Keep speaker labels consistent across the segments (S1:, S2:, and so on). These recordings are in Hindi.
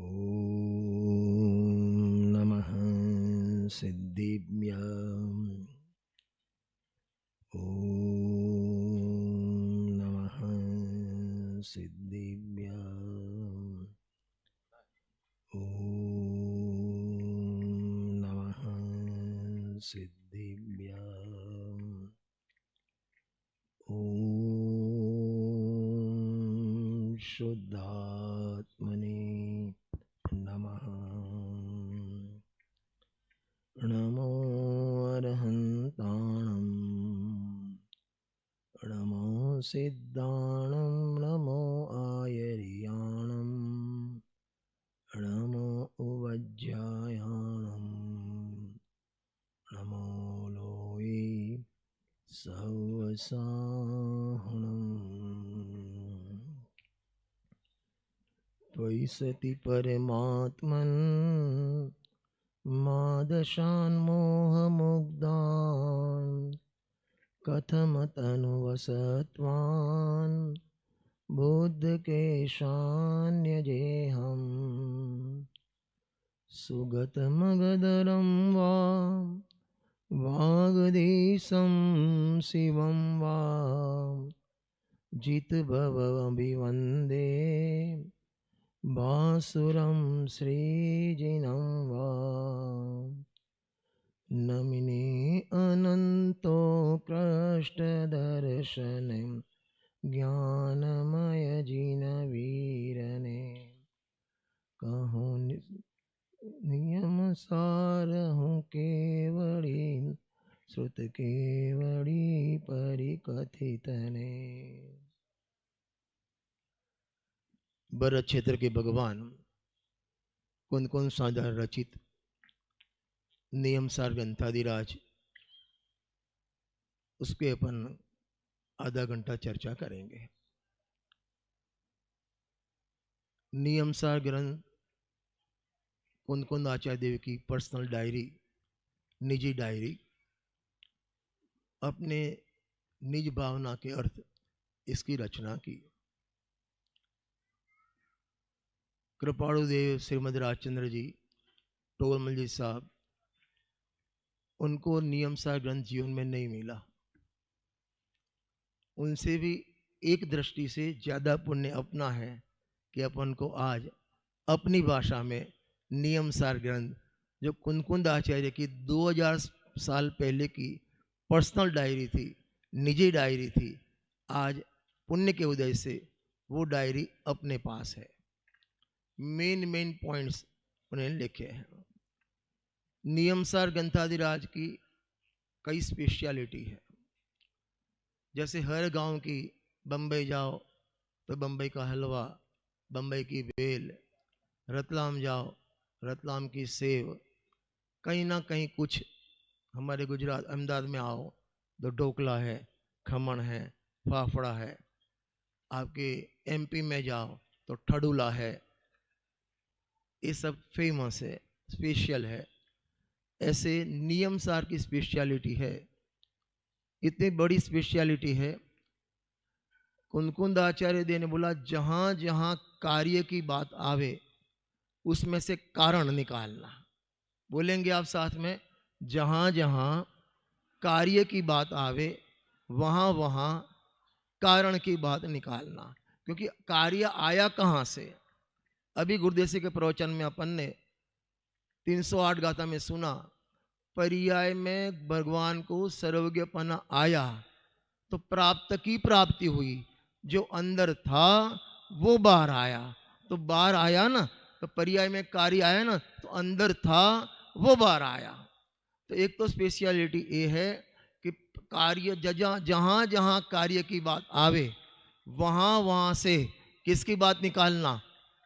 S1: ॐ नमः सिद्धिभ्याम्। ॐ नमः सिद्धिभ्याम्। ॐ नमः सिद्धिभ्याम्। ॐ शुद्धात्मने नमः। नमो अरहन्ताणं, नमो सिद्धाणं, नमो आयर्याणं, नमो उवज्जायाणं, नमो लोये सवसाहनम्। त्वयि सति परमात्मन् मादशान्मोहमुग्धान् कथमतनुवसत्वान् बुद्धकेशान्यजेहम्। सुगतमगधरं वा वागधीशं शिवं वा जितभवमभिवन्दे भासुरं श्रीजिनं वा। नमिने अनन्तो कृष्टदर्शनं ज्ञानमयजिनवीरने। कहूँ नियम सार हूँ केवड़ी, श्रुत केवड़ी परिकथितने। भरत क्षेत्र के भगवान कुंद साधारण रचित नियमसार ग्रंथादिराज, उस पे अपन आधा घंटा चर्चा करेंगे। नियमसार ग्रंथ कुंद आचार्य देव की पर्सनल डायरी, निजी डायरी, अपने निज भावना के अर्थ इसकी रचना की। कृपाणु देव श्रीमद राजचंद्र जी टोलमल जी साहब, उनको नियमसार ग्रंथ जीवन में नहीं मिला। उनसे भी एक दृष्टि से ज्यादा पुण्य अपना है कि अपन को आज अपनी भाषा में नियमसार ग्रंथ, जो कुंद आचार्य की 2000 साल पहले की पर्सनल डायरी थी, निजी डायरी थी, आज पुण्य के उदय से वो डायरी अपने पास है। मेन पॉइंट्स उन्हें लिखे हैं। नियमसार ग्रंथादिराज की कई स्पेशलिटी है। जैसे हर गांव की, बम्बई जाओ तो बम्बई का हलवा, बम्बई की बेल, रतलाम जाओ रतलाम की सेव, कहीं ना कहीं कुछ। हमारे गुजरात अहमदाबाद में आओ तो ढोकला है, खमण है, फाफड़ा है। आपके एमपी में जाओ तो ठडूला है। ये सब फेमस है, स्पेशल है। ऐसे नियमसार की स्पेशलिटी है, इतनी बड़ी स्पेशलिटी है। कुंद आचार्य देव ने बोला, जहां जहां कार्य की बात आवे उसमें से कारण निकालना। बोलेंगे आप साथ में, जहां जहां कार्य की बात आवे वहां वहां कारण की बात निकालना। क्योंकि कार्य आया कहां से? अभी गुरुदेव के प्रवचन में अपन ने 308 गाथा में सुना, पर्याय में भगवान को सर्वज्ञपना आया तो प्राप्त की प्राप्ति हुई। जो अंदर था वो बाहर आया, तो बाहर आया ना, तो पर्याय में कार्य आया ना, तो अंदर था वो बाहर आया। तो एक तो स्पेशलिटी ये है कि कार्य जहां जहां कार्य की बात आवे वहां वहां से किसकी बात निकालना?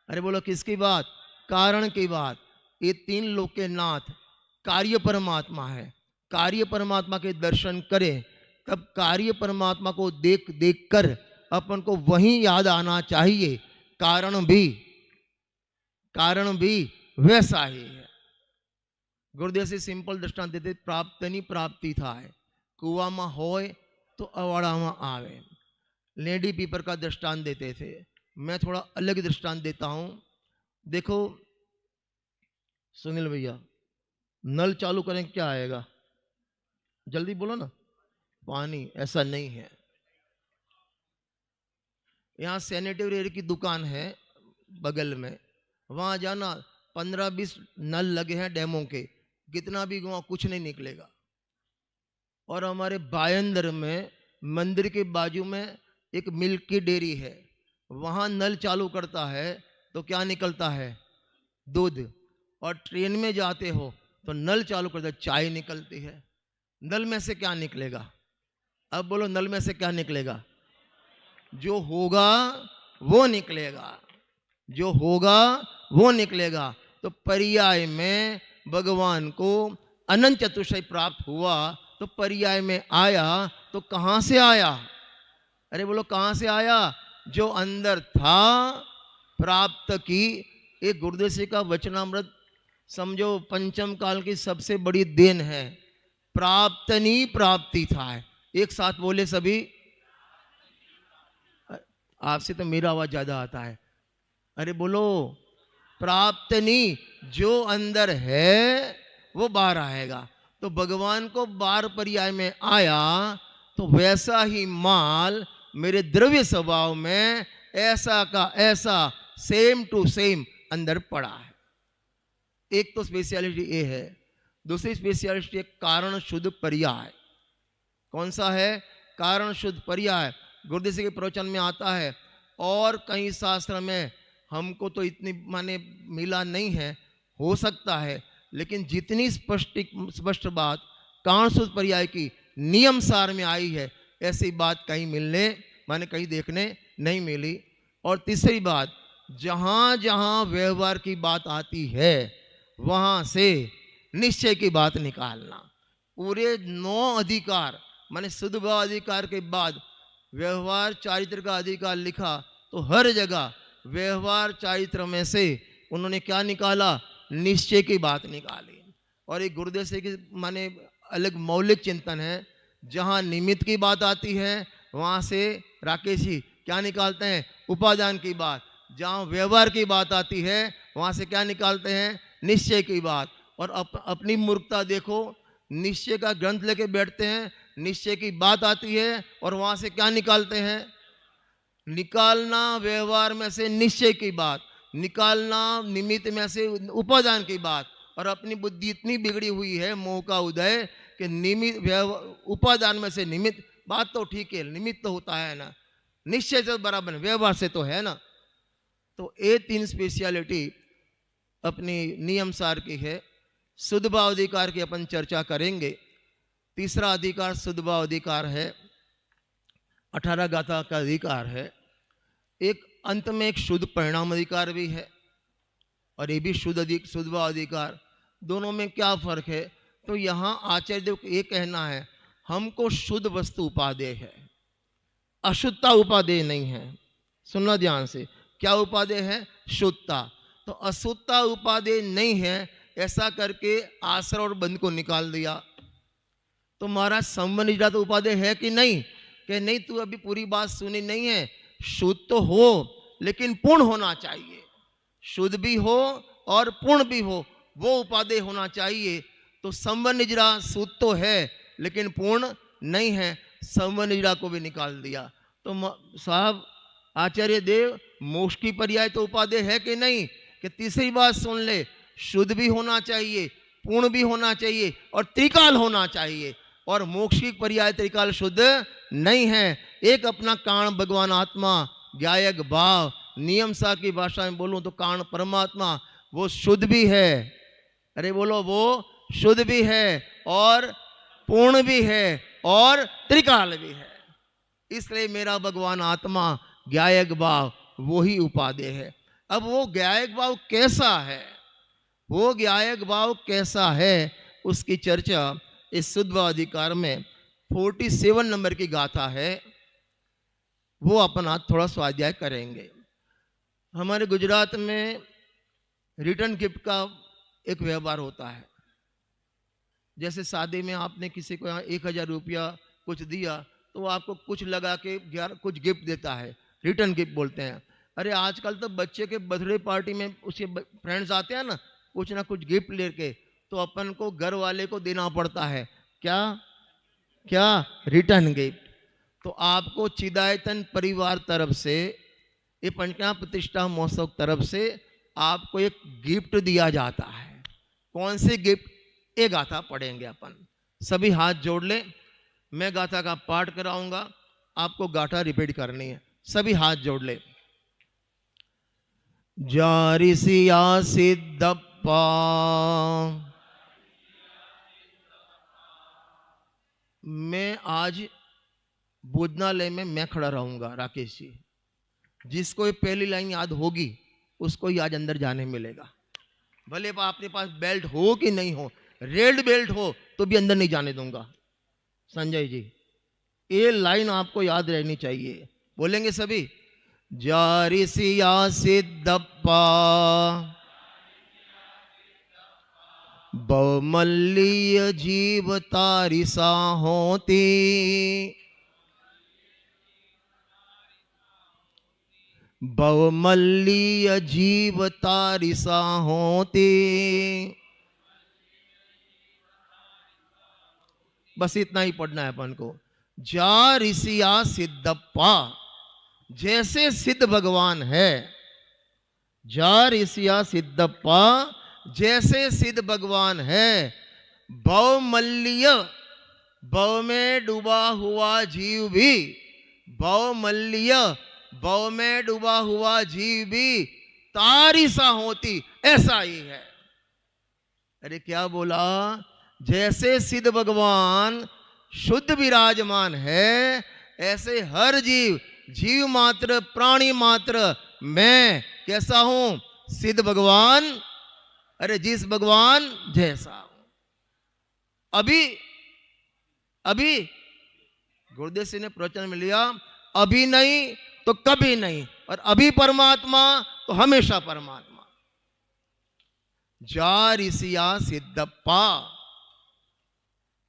S1: अरे बोलो किसकी बात? कारण की बात। ये तीन लोक के नाथ कार्य परमात्मा है। कार्य परमात्मा के दर्शन करें तब कार्य परमात्मा को देख देख कर अपन को वहीं याद आना चाहिए, कारण भी वैसा ही है। गुरुदेव से सिंपल दृष्टांत देते, प्राप्तनी प्राप्ति था है, कुआ में होय तो अवाड़ा में आवे। लेडी पीपर का दृष्टांत देते थे। मैं थोड़ा अलग दृष्टांत देता हूं। देखो, सुनील भैया, नल चालू करें क्या आएगा? जल्दी बोलो ना। पानी। ऐसा नहीं है। यहाँ सैनिटरी की दुकान है बगल में, वहां जाना, 15-20 नल लगे हैं डेमो के, कितना भी वहां कुछ नहीं निकलेगा। और हमारे बायंदर में मंदिर के बाजू में एक मिल्क की डेयरी है, वहां नल चालू करता है तो क्या निकलता है? दूध। और ट्रेन में जाते हो तो नल चालू करता है, चाय निकलती है। नल में से क्या निकलेगा? अब बोलो, नल में से क्या निकलेगा? जो होगा वो निकलेगा, जो होगा वो निकलेगा। तो पर्याय में भगवान को अनंत चतुष्टय प्राप्त हुआ, तो पर्याय में आया तो कहां से आया? अरे बोलो, कहां से आया? जो अंदर था प्राप्त की। एक गुरुदेव जी का वचनामृत समझो पंचम काल की सबसे बड़ी देन है। प्राप्तनी प्राप्ति था। एक साथ बोले सभी। आपसे तो मेरा आवाज ज्यादा आता है। अरे बोलो, प्राप्तनी, जो अंदर है वो बाहर आएगा। तो भगवान को बार पर्याय में आया तो वैसा ही माल मेरे द्रव्य स्वभाव में ऐसा का ऐसा सेम टू सेम अंदर पड़ा है। एक तो स्पेशलिटी ये है। दूसरी स्पेशलिटी कारण शुद्ध पर्याय। कौन सा है? कारण शुद्ध पर्याय। गुरुदेव जी के प्रवचन में आता है, और कई शास्त्र में हमको तो इतनी माने मिला नहीं है, हो सकता है, लेकिन जितनी स्पष्ट बात कारण शुद्ध पर्याय की नियम सार में आई है, ऐसी बात कहीं मिलने माने कहीं देखने नहीं मिली। और तीसरी बात, जहां जहां व्यवहार की बात आती है वहां से निश्चय की बात निकालना। पूरे 9 अधिकार माने शुद्ध भाव अधिकार के बाद व्यवहार चारित्र का अधिकार लिखा, तो हर जगह व्यवहार चारित्र में से उन्होंने क्या निकाला? निश्चय की बात निकाली। और एक गुरुदेव से की माने अलग मौलिक चिंतन है। जहां निमित्त की बात आती है वहां से राकेश जी क्या निकालते हैं? उपादान की बात। जहां व्यवहार की बात आती है वहां से क्या निकालते हैं? निश्चय की बात। और अपनी मूर्खता देखो, निश्चय का ग्रंथ लेके बैठते हैं, निश्चय की बात आती है और वहां से क्या निकालते हैं? निकालना व्यवहार में से निश्चय की बात, निकालना निमित्त में से उपादान की बात। और अपनी बुद्धि इतनी बिगड़ी हुई है, मोह का उदय, कि निमित्त उपादान में से निमित्त, बात तो ठीक है, निमित्त तो होता है ना, निश्चय से बराबर, व्यवहार से तो है ना। तो ये 3 स्पेशलिटी अपनी नियम सार की है। शुद्ध भाव अधिकार की अपन चर्चा करेंगे। तीसरा अधिकार शुद्ध भाव अधिकार है, 18 गाथा का अधिकार है। एक अंत में एक शुद्ध परिणाम अधिकार भी है, और ये भी शुद्ध भाव अधिकार। दोनों में क्या फर्क है? तो यहाँ आचार्य देव को ये कहना है, हमको शुद्ध वस्तु उपादेय है, अशुद्धता उपादेय नहीं है। सुनना ध्यान से, क्या उपादेय है? शुद्धता। तो अशुद्धता उपादेय नहीं है, ऐसा करके आश्रय और बंध को निकाल दिया। तो महाराज संबंध तो उपादेय है कि नहीं? कि नहीं, तू अभी पूरी बात सुनी नहीं है। शुद्ध तो हो लेकिन पूर्ण होना चाहिए। शुद्ध भी हो और पूर्ण भी हो, वो उपादेय होना चाहिए। तो संबंध निजरा शुद्ध तो है लेकिन पूर्ण नहीं है, संबंध निजरा को भी निकाल दिया। तो साहब आचार्य देव, मोक्ष की पर्याय तो उपादेय है कि नहीं? कि तीसरी बात सुन ले, शुद्ध भी होना चाहिए, पूर्ण भी होना चाहिए और त्रिकाल होना चाहिए। और मोक्ष की पर्याय त्रिकाल शुद्ध नहीं है। एक अपना कारण भगवान आत्मा, ज्ञायक भाव, नियम सार की भाषा में बोलूं तो कारण परमात्मा, वो शुद्ध भी है। अरे बोलो, वो शुद्ध भी है और पूर्ण भी है और त्रिकाल भी है। इसलिए मेरा भगवान आत्मा ज्ञायक भाव वो ही उपादेय है। अब वो ज्ञायक भाव कैसा है, वो ज्ञायक भाव कैसा है, उसकी चर्चा इस शुद्ध भाव अधिकार में 47 नंबर की गाथा है, वो अपना थोड़ा स्वाध्याय करेंगे। हमारे गुजरात में रिटर्न गिफ्ट का एक व्यवहार होता है। जैसे शादी में आपने किसी को यहाँ 1000 रुपया कुछ दिया, तो वो आपको कुछ लगा के कुछ गिफ्ट देता है, रिटर्न गिफ्ट बोलते हैं। अरे आजकल तो बच्चे के बर्थडे पार्टी में उसके फ्रेंड्स आते हैं ना, कुछ ना कुछ गिफ्ट लेके, तो अपन को घर वाले को देना पड़ता है। क्या क्या? Return gift. तो आपको चिदायतन परिवार तरफ से, ये पंचकन्या प्रतिष्ठा महोत्सव तरफ से आपको एक गिफ्ट दिया जाता है। कौन से गिफ्ट? एक गाथा पढ़ेंगे अपन। सभी हाथ जोड़ ले, मैं गाथा का पाठ कराऊंगा, आपको गाथा रिपीट करनी है। सभी हाथ जोड़ ले। जारिसिया सिद्धप्पा, मैं आज भोजनालय में मैं खड़ा रहूंगा राकेश जी। जिसको ये पहली लाइन याद होगी उसको ही आज अंदर जाने मिलेगा। भले आपके पास बेल्ट हो कि नहीं हो, रेड बेल्ट हो तो भी अंदर नहीं जाने दूंगा। संजय जी, ये लाइन आपको याद रहनी चाहिए। बोलेंगे सभी? जारिसिया सिद्धप्पा, बहुमल्लीय जीव तारिसा होती, बहुमल्लीय जीव तारिसा होती। बस इतना ही पढ़ना है अपन को। जारिसिया सिद्धप्पा, जैसे सिद्ध भगवान है। जारिसिया सिद्धप्पा, जैसे सिद्ध भगवान है। बहुमल्लीय, भव में डूबा हुआ जीव भी, बहुमल्लीय, भव में डूबा हुआ जीव भी तारिसा होती, ऐसा ही है। अरे क्या बोला? जैसे सिद्ध भगवान शुद्ध विराजमान है, ऐसे हर जीव, जीव मात्र, प्राणी मात्र, मैं कैसा हूं? सिद्ध भगवान। अरे जिस भगवान जैसा हूं। अभी गुरुदेव सिंह ने प्रवचन में लिया, अभी नहीं तो कभी नहीं, और अभी परमात्मा तो हमेशा परमात्मा। जारिसिया सिद्धप्पा।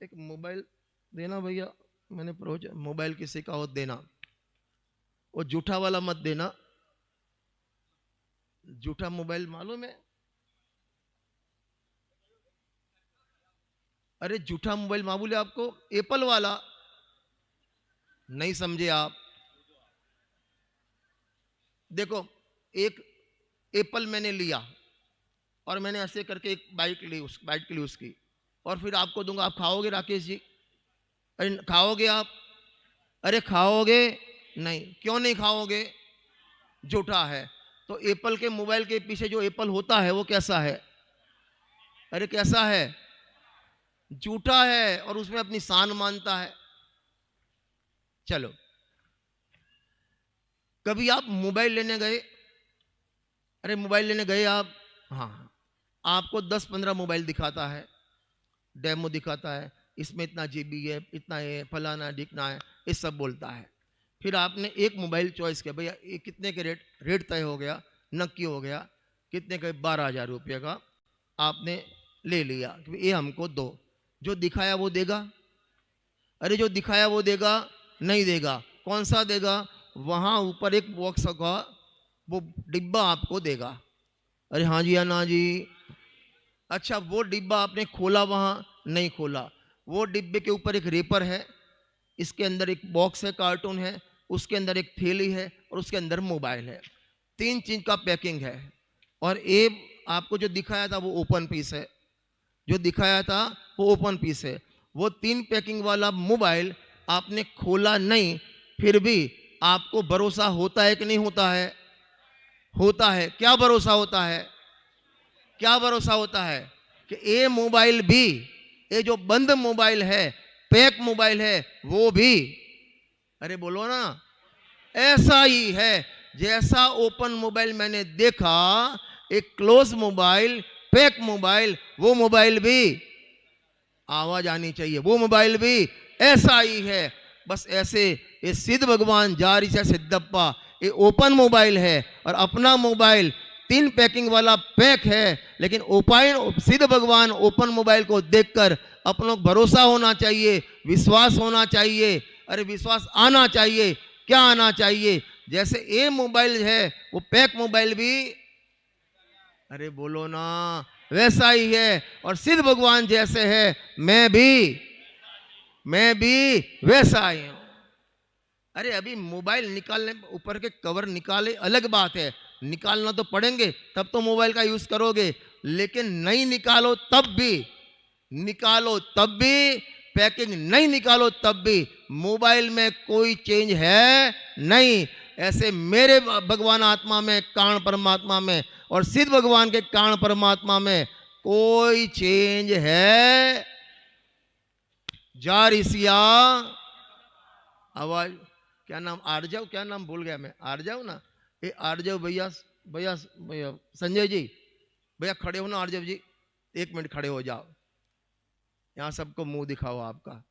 S1: एक मोबाइल देना भैया, मैंने प्रवचन मोबाइल किसी का हो देना, वो जूठा वाला मत देना। जूठा मोबाइल मालूम है? अरे जूठा मोबाइल मालूम है आपको? एप्पल वाला नहीं समझे आप? देखो, एक एप्पल मैंने लिया और मैंने ऐसे करके एक बाइट ली, उस बाइट ली उसकी, और फिर आपको दूंगा। आप खाओगे राकेश जी? अरे खाओगे आप? अरे खाओगे नहीं। क्यों नहीं खाओगे? जूठा है। तो एप्पल के मोबाइल के पीछे जो एप्पल होता है वो कैसा है? अरे कैसा है? जूठा है, और उसमें अपनी शान मानता है। चलो, कभी आप मोबाइल लेने गए? अरे मोबाइल लेने गए आप, हाँ, आपको 10-15 मोबाइल दिखाता है, डेमो दिखाता है, इसमें इतना जीबी है, इतना है, फलाना ढिकना है, ये सब बोलता है। फिर आपने एक मोबाइल चॉइस किया, भैया ये कितने के रेट तय हो गया, नक्की हो गया, कितने का? 12,000 रुपये का आपने ले लिया कि ये हमको दो। जो दिखाया वो देगा? अरे जो दिखाया वो देगा? नहीं देगा। कौन सा देगा? वहां ऊपर एक बॉक्स होगा, वो डिब्बा आपको देगा। अरे हाँ जी, या ना जी? अच्छा, वो डिब्बा आपने खोला? वहां नहीं खोला। वो डिब्बे के ऊपर एक रेपर है, इसके अंदर एक बॉक्स है, कार्टून है, उसके अंदर एक थैली है, और उसके अंदर मोबाइल है। 3 चीज का पैकिंग है। और ये आपको जो दिखाया था वो ओपन पीस है, जो दिखाया था वो ओपन पीस है। वो 3 पैकिंग वाला मोबाइल आपने खोला नहीं, फिर भी आपको भरोसा होता है कि नहीं होता है? होता है। क्या भरोसा होता है? क्या भरोसा होता है? कि ये मोबाइल भी, ये जो बंद मोबाइल है, पैक मोबाइल है, वो भी, अरे बोलो ना, ऐसा ही है। जैसा ओपन मोबाइल मैंने देखा, एक क्लोज मोबाइल, पैक मोबाइल, वो मोबाइल भी आवाज आनी चाहिए, वो मोबाइल भी ऐसा ही है। बस ऐसे ये सिद्ध भगवान जारिसिया सिद्धप्पा, ये ओपन मोबाइल है, और अपना मोबाइल 3 पैकिंग वाला पैक है। लेकिन सिद्ध भगवान ओपन मोबाइल को देखकर अपनों को भरोसा होना चाहिए, विश्वास होना चाहिए। अरे विश्वास आना चाहिए। क्या आना चाहिए? जैसे ये मोबाइल है, वो पैक मोबाइल भी, अरे बोलो ना, वैसा ही है, और सिद्ध भगवान जैसे है मैं भी वैसा ही हूं। अरे अभी मोबाइल निकालने, ऊपर के कवर निकाले अलग बात है, निकालना तो पड़ेंगे तब तो मोबाइल का यूज करोगे, लेकिन नहीं निकालो तब भी, पैकिंग नहीं निकालो तब भी मोबाइल में कोई चेंज है नहीं। ऐसे मेरे भगवान आत्मा में, कारण परमात्मा में, और सिद्ध भगवान के कारण परमात्मा में कोई चेंज है। जा ऋषिया आवाज, क्या नाम, आरजाऊ, क्या नाम भूल गया मैं, आरजाऊ ना, ये आरजाऊ भैया, भैया संजय जी, भैया खड़े हो ना आरजाऊ जी, 1 मिनट खड़े हो जाओ, यहां सबको मुंह दिखाओ, आपका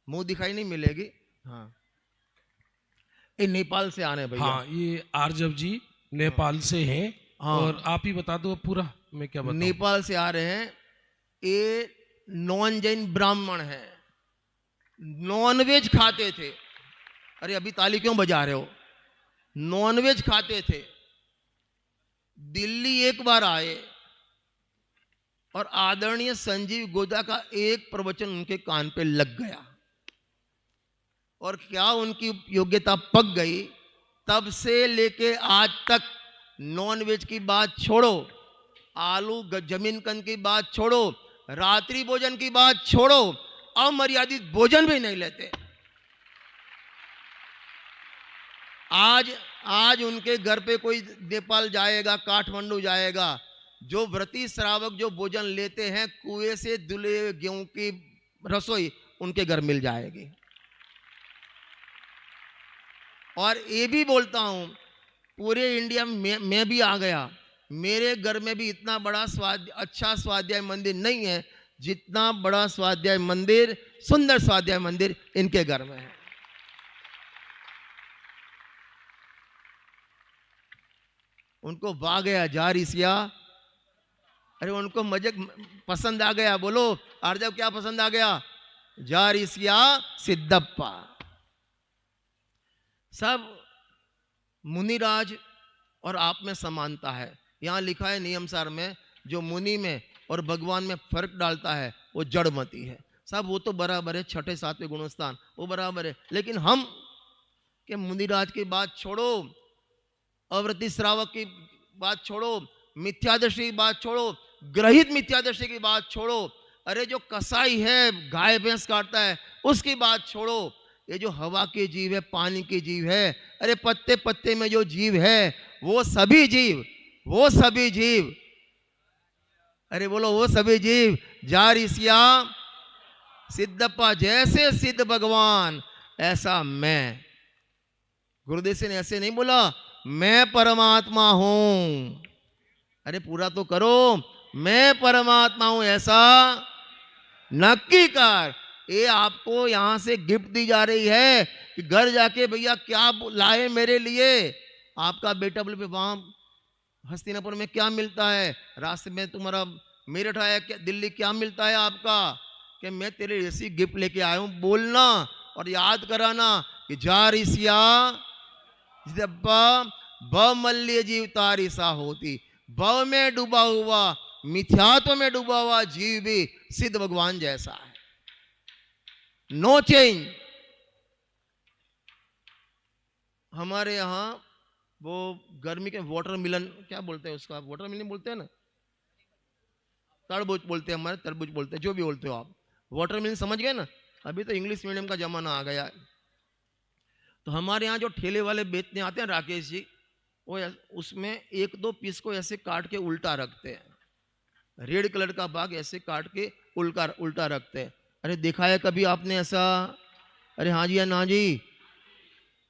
S1: मुंह दिखाई नहीं मिलेगी। हाँ, ये नेपाल से आने भैया।
S2: हाँ, ये आरजव जी नेपाल से हैं। हाँ। और आप ही बता दो पूरा, मैं क्या बताऊं।
S1: नेपाल से आ रहे हैं, ये नॉन जैन ब्राह्मण है, नॉनवेज खाते थे। अरे अभी ताली क्यों बजा रहे हो, नॉनवेज खाते थे। दिल्ली एक बार आए और आदरणीय संजीव गोदा का एक प्रवचन उनके कान पे लग गया, और क्या उनकी योग्यता पक गई। तब से लेके आज तक नॉनवेज की बात छोड़ो, आलू जमीन कंद की बात छोड़ो, रात्रि भोजन की बात छोड़ो, अमर्यादित भोजन भी नहीं लेते। आज उनके घर पे कोई नेपाल जाएगा, काठमांडू जाएगा, जो व्रती श्रावक जो भोजन लेते हैं, कुएं से दुले गेहूं की रसोई उनके घर मिल जाएगी। और ये भी बोलता हूं, पूरे इंडिया में मैं भी आ गया, मेरे घर में भी इतना बड़ा अच्छा स्वाध्याय मंदिर नहीं है जितना बड़ा स्वाध्याय मंदिर, सुंदर स्वाध्याय मंदिर इनके घर में है। उनको भा गया जा ऋषिया, अरे उनको मजे पसंद आ गया, बोलो आरजव क्या पसंद आ गया, जा ऋषिया सिद्धप्पा। सब मुनिराज और आप में समानता है। यहां लिखा है नियम सार में, जो मुनि में और भगवान में फर्क डालता है वो जड़मती है। सब वो तो बराबर है, 6ठे 7वें गुणस्थान वो बराबर है, लेकिन हम के मुनिराज की बात छोड़ो, अवृत्ति श्रावक की बात छोड़ो, मिथ्यादर्शी की बात छोड़ो, ग्रहित मिथ्यादर्शी की बात छोड़ो, अरे जो कसाई है गाय भैंस काटता है उसकी बात छोड़ो, ये जो हवा के जीव है, पानी के जीव है, अरे पत्ते पत्ते में जो जीव है, वो सभी जीव, अरे बोलो वो सभी जीव, जा ऋषिया सिद्धप्पा, जैसे सिद्ध भगवान ऐसा मैं। गुरुदेव से ने ऐसे नहीं बोला मैं परमात्मा हूं, अरे पूरा तो करो, मैं परमात्मा हूं ऐसा नक्की कर। ये आपको यहां से गिफ्ट दी जा रही है कि घर जाके भैया क्या लाए मेरे लिए। आपका बेटा बोले वहां हस्तिनापुर में क्या मिलता है, रास्ते में तुम्हारा मेरठ आया, क्या दिल्ली क्या मिलता है आपका, कि मैं तेरे ऐसी गिफ्ट लेके आया हूं। बोलना और याद कराना कि जा ऋषिया भव मल्य जीव तारिसा होती, भव में डूबा हुआ, मिथ्यात्व में डूबा हुआ जीव भी सिद्ध भगवान जैसा है, नो चेंज। हमारे यहां वो गर्मी के वाटरमेलन क्या बोलते हैं उसका, वाटरमेलन बोलते हैं ना, तरबूज बोलते हैं, हमारे तरबूज बोलते हैं, जो भी बोलते हो आप, वाटरमेलन समझ गए ना। अभी तो इंग्लिश मीडियम का जमाना आ गया है। तो हमारे यहाँ जो ठेले वाले बेचने आते हैं राकेश जी, वो उसमें 1-2 पीस को ऐसे काट के उल्टा रखते हैं, रेड कलर का भाग ऐसे काट के उल्टा रखते हैं। अरे देखा है कभी आपने ऐसा? अरे हाँ जी या ना जी।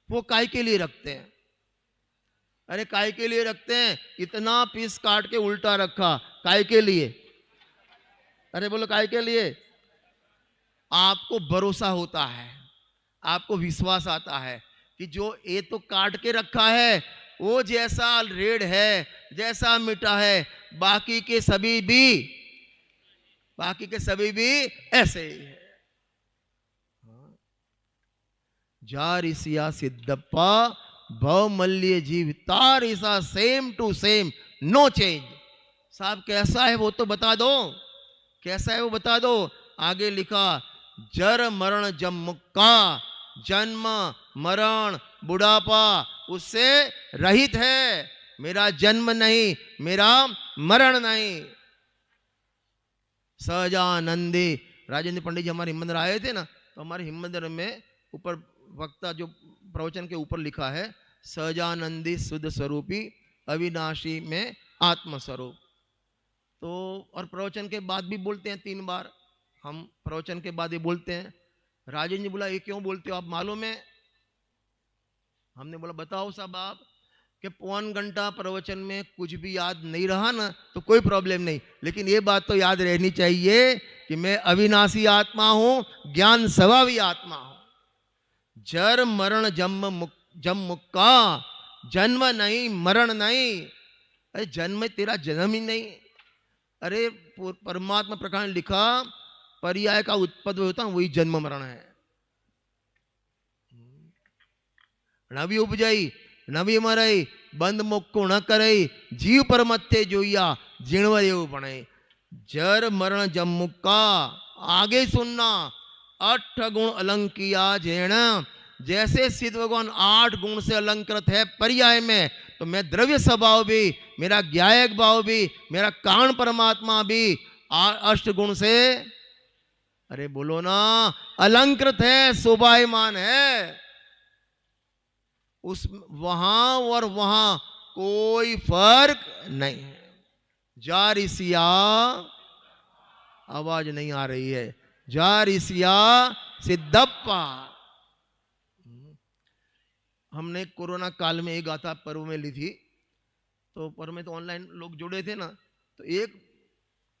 S1: वो काय के लिए रखते हैं? अरे काय के लिए रखते हैं? इतना पीस काट के उल्टा रखा, काय के लिए? अरे बोलो काय के लिए? आपको भरोसा होता है, आपको विश्वास आता है कि जो ये तो काट के रखा है वो जैसा रेड है, जैसा मीठा है, बाकी के सभी भी ऐसे ही है। जा ऋषिया सिद्धप्पा भव मल्य जीव तारिसा, same to same, no change. साहब कैसा है वो तो बता दो, कैसा है वो बता दो। आगे लिखा जर मरण जम मुक्का, जन्म मरण बुढ़ापा उससे रहित है। मेरा जन्म नहीं, मेरा मरण नहीं। सहजानंदी राजेंद्र पंडित जी हमारे हिम्मत आए थे ना, तो हमारे हिम्मत में ऊपर वक्ता जो प्रवचन के ऊपर लिखा है सहजानंदी शुद्ध स्वरूपी अविनाशी में आत्मस्वरूप। तो और प्रवचन के बाद भी बोलते हैं 3 बार, हम प्रवचन के बाद ही बोलते हैं। राजेंद्र जी बोला ये क्यों बोलते हो आप, मालूम है? हमने बोला बताओ साहब आप, कि 1 घंटा प्रवचन में कुछ भी याद नहीं रहा ना तो कोई प्रॉब्लम नहीं, लेकिन ये बात तो याद रहनी चाहिए कि मैं अविनाशी आत्मा हूं, ज्ञान स्वभावी आत्मा हूं। जर मरण जम मुक्का, जन्म नहीं मरण नहीं। अरे जन्म तेरा जन्म ही नहीं। अरे परमात्मा प्रकार ने लिखा पर्याय का उत्पत्ति होता वही जन्म मरण है। नवी उपजई नवी मरई, बंद मुक्को न करई, जीव परमत्ते जोइया जीणवर एवं बने। जर मरण जम मुक्का, आगे सुनना, 8 गुण अलंकिया जेण। जैसे सिद्ध भगवान 8 गुण से अलंकृत है पर्याय में, तो मैं द्रव्य स्वभाव भी, मेरा ज्ञायक भाव भी, मेरा कारण परमात्मा भी 8 गुण से, अरे बोलो ना, अलंकृत है, शोभायमान है। उस वहां और वहां कोई फर्क नहीं है। जा ऋषिया, आवाज नहीं आ रही है, जा ऋषिया सिद्धप्पा। हमने कोरोना काल में एक गाथा पर्व में ली थी, तो पर्व में तो ऑनलाइन लोग जुड़े थे ना, तो एक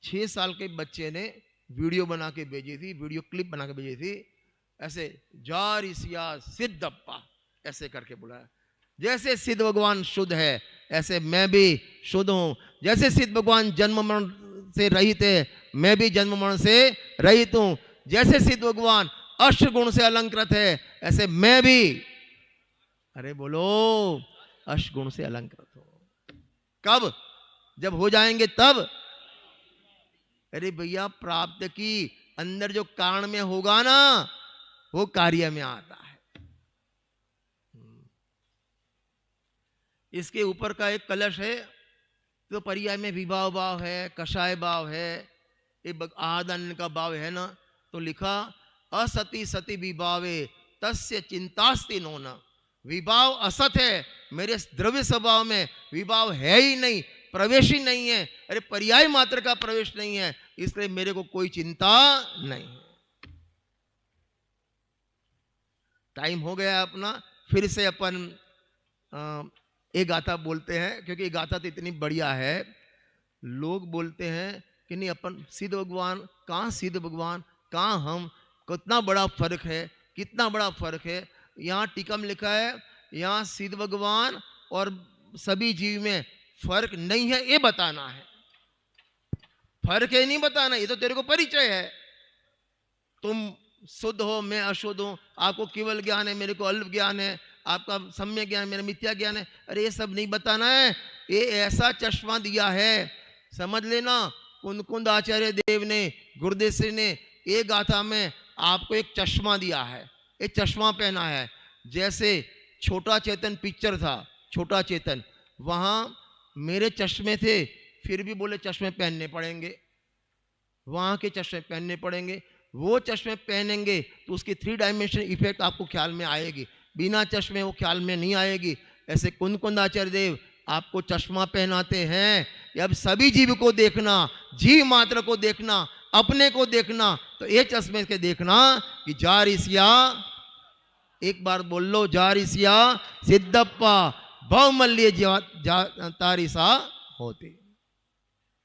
S1: 6 साल के बच्चे ने वीडियो बना के भेजी थी, वीडियो क्लिप बना के भेजी थी, ऐसे जा ऋषिया सिद्धप्पा ऐसे करके बुलाया। जैसे सिद्ध भगवान शुद्ध है ऐसे मैं भी शुद्ध हूं। जैसे सिद्ध भगवान जन्म मरण से रहित है, मैं भी जन्म मरण से रहित हूं। जैसे सिद्ध भगवान 8 गुण से अलंकृत है, ऐसे मैं भी, अरे बोलो, 8 गुण से अलंकृत हो। कब? जब हो जाएंगे तब। अरे भैया प्राप्त की अंदर जो कारण में होगा ना, वो कार्य में आता है। इसके ऊपर का एक कलश है, तो पर्याय में विभाव भाव है, कषाय भाव है, आदन का भाव है ना, तो लिखा असति सति विभावे तस्य चिंतास्ति नो न। विभाव असत है, मेरे द्रव्य स्वभाव में विभाव है ही नहीं, प्रवेश ही नहीं है। अरे पर्याय मात्र का प्रवेश नहीं है, इसलिए मेरे को कोई चिंता नहीं है। टाइम हो गया अपना, फिर से अपन एक गाथा बोलते हैं, क्योंकि ये गाथा तो इतनी बढ़िया है। लोग बोलते हैं कि नहीं अपन सिद्ध भगवान, कहाँ सिद्ध भगवान, कहाँ हम, कितना बड़ा फर्क है, कितना बड़ा फर्क है। यहाँ टीका में लिखा है, यहाँ सिद्ध भगवान और सभी जीव में फर्क नहीं है, ये बताना है। फर्क है नहीं बताना, ये तो तेरे को परिचय है। तुम शुद्ध हो, मैं अशुद्ध हूं, आपको केवल ज्ञान है, मेरे को अल्प ज्ञान है, आपका सम्यक ज्ञान, मेरा मिथ्या ज्ञान है। अरे ये सब नहीं बताना है, ये ऐसा चश्मा दिया है, समझ लेना। कुंद आचार्य देव ने, गुरुदेव श्री ने एक गाथा में आपको एक चश्मा दिया है, एक चश्मा पहना है। जैसे छोटा चेतन पिक्चर था, छोटा चेतन, वहां मेरे चश्मे थे, फिर भी बोले चश्मे पहनने पड़ेंगे, वहां के चश्मे पहनने पड़ेंगे। वो चश्मे पहनेंगे तो उसकी 3 डायमेंशन इफेक्ट आपको ख्याल में आएगी, बिना चश्मे वो ख्याल में नहीं आएगी। ऐसे कुंद आचार्य देव आपको चश्मा पहनाते हैं। अब सभी जीव को देखना, जीव मात्र को देखना, अपने को देखना, तो ये चश्मे के देखना कि जा ऋषिया, एक बार बोल लो, जा ऋषिया सिद्धप्पा बहुमल्य तारिसा होते।